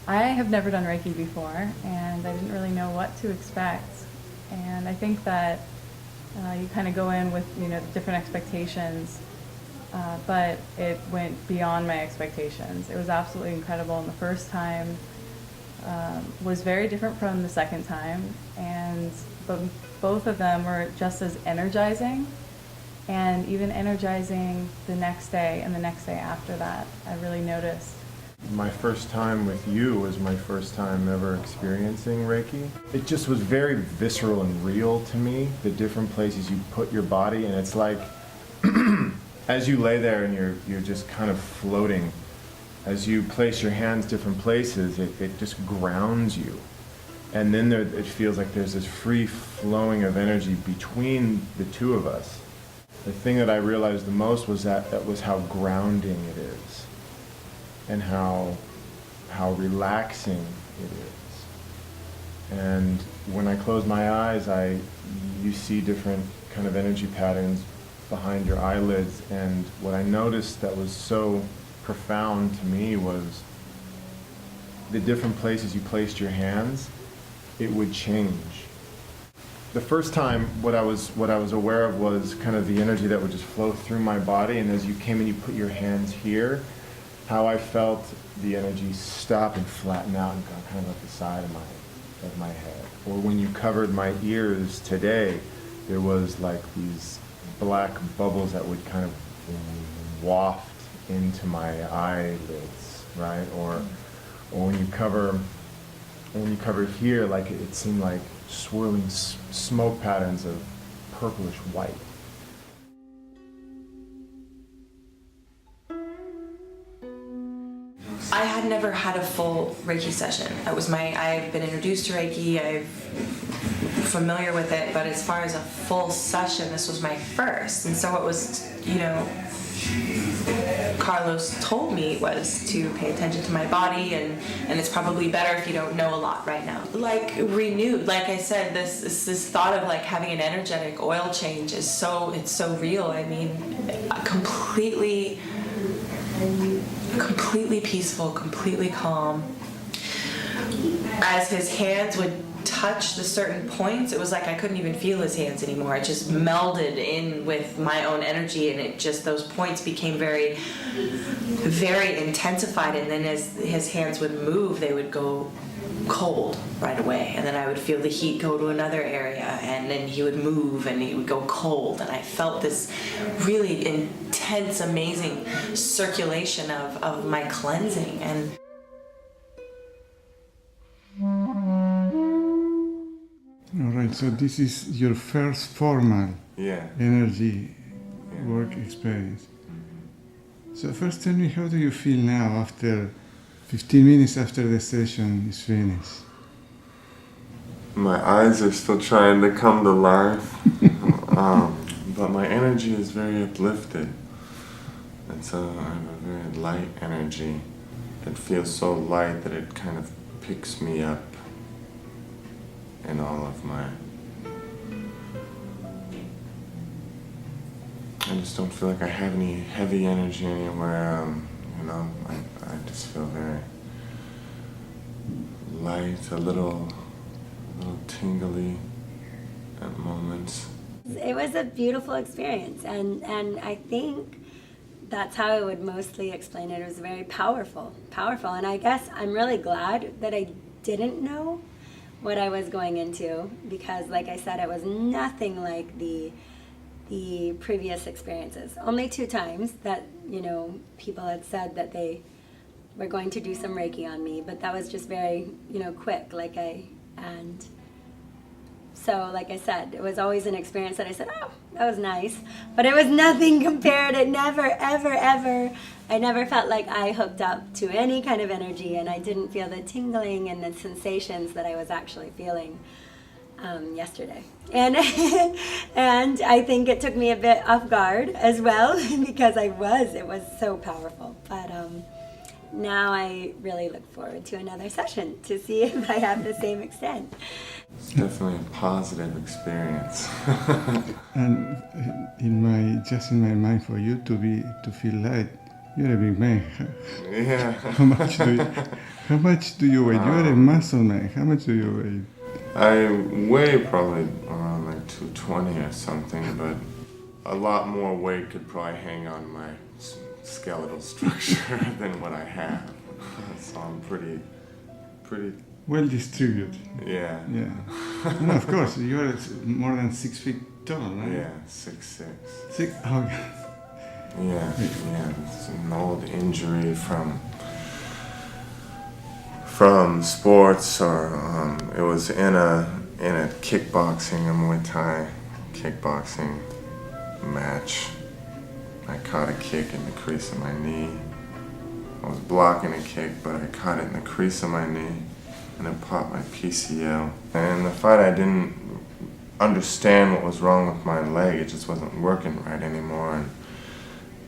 I have never done Reiki before, and I didn't really know what to expect. And I think that you kind of go in with different expectations, but it went beyond my expectations. It was absolutely incredible, and the first time was very different from the second time, and both of them were just as energizing, and even energizing the next day and the next day after that. I really noticed. My first time with you was my first time ever experiencing Reiki. It just was very visceral and real to me, the different places you put your body, and it's like as you lay there and you're just kind of floating, as you place your hands different places, it just grounds you. And then it feels like there's this free flowing of energy between the two of us. The thing that I realized the most was that was how grounding it is, and how relaxing it is. And when I close my eyes, you see different kind of energy patterns behind your eyelids, and what I noticed that was so profound to me was the different places you placed your hands, it would change. The first time, what I was aware of was kind of the energy that would just flow through my body, and as you came and you put your hands here, how I felt the energy stop and flatten out and go kind of at the side of my head. Or when you covered my ears today, there was like these black bubbles that would kind of waft into my eyelids, right? Or when you cover here, like it seemed like swirling smoke patterns of purplish white. I had never had a full Reiki session. I've been introduced to Reiki, I'm familiar with it, but as far as a full session, this was my first. And so what was, Carlos told me was to pay attention to my body, and it's probably better if you don't know a lot right now. Like renewed, like I said, this thought of like having an energetic oil change is it's so real. I mean, completely peaceful, completely calm. As his hands would touch the certain points, it was like I couldn't even feel his hands anymore. It just melded in with my own energy, and those points became very, very intensified. And then as his hands would move, they would go cold right away, and then I would feel the heat go to another area, and then he would move and he would go cold, and I felt this really intense, amazing circulation of my cleansing. And all right, so this is your first formal energy work experience. So first tell me, how do you feel now after 15 minutes after the session is finished? My eyes are still trying to come to life, but my energy is very uplifted. And so I have a very light energy. It feels so light that it kind of picks me up in all of my... I just don't feel like I have any heavy energy anywhere. I just feel very light, a little tingly at moments. It was a beautiful experience, and I think that's how I would mostly explain it. It was very powerful, and I guess I'm really glad that I didn't know what I was going into, because like I said, it was nothing like the previous experiences. Only 2 times that, people had said that they were going to do some Reiki on me, but that was just very, quick, and so like I said, it was always an experience that I said, oh, that was nice, but it was nothing compared. It never, ever, I never felt like I hooked up to any kind of energy, and I didn't feel the tingling and the sensations that I was actually feeling yesterday. And and I think it took me a bit off guard as well, because it was so powerful. But now I really look forward to another session to see if I have the same extent. It's definitely a positive experience. And in my mind, for you to feel light, You're a big man. Yeah. How much do you weigh? You're a muscle man. How much do you weigh? I weigh probably around like 220 or something, but a lot more weight could probably hang on my skeletal structure than what I have. So I'm pretty, Well distributed. yeah. Yeah. No, of course, you're more than 6 feet tall, right? Yeah, 6'6". 6. Oh, Yeah, it's an old injury from sports, or it was in a kickboxing, a Muay Thai kickboxing match. I caught a kick in the crease of my knee. I was blocking a kick, but I caught it in the crease of my knee, and it popped my PCL. And in the fight, I didn't understand what was wrong with my leg. It just wasn't working right anymore,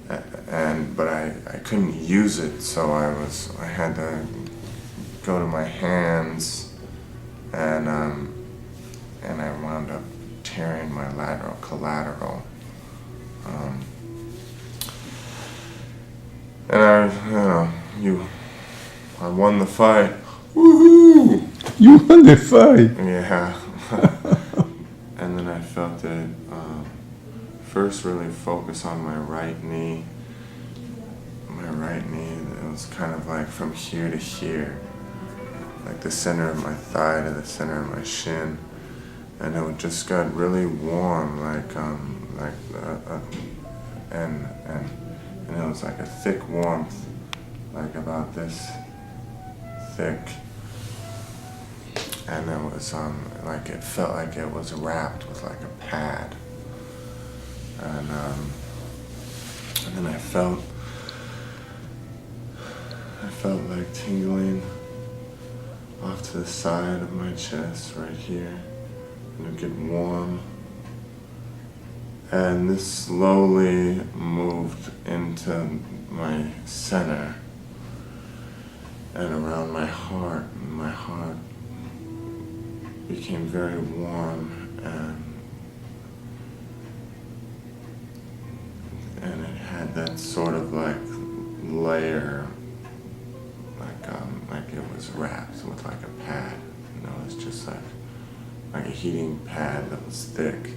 but I couldn't use it, so I had to go to my hands, and I wound up tearing my lateral collateral. And I won the fight. Woohoo! you won the fight! Yeah. And then I felt it first really focus on my right knee. My right knee, it was kind of like from here to here, like the center of my thigh to the center of my shin, and it just got really warm, and it was like a thick warmth, like about this thick, and it was like it felt like it was wrapped with like a pad, and then I felt like tingling off to the side of my chest right here, and it would get warm. And this slowly moved into my center and around my heart. And my heart became very warm, and it had that sort of like layer, like it was wrapped with like a pad. It was just like a heating pad that was thick.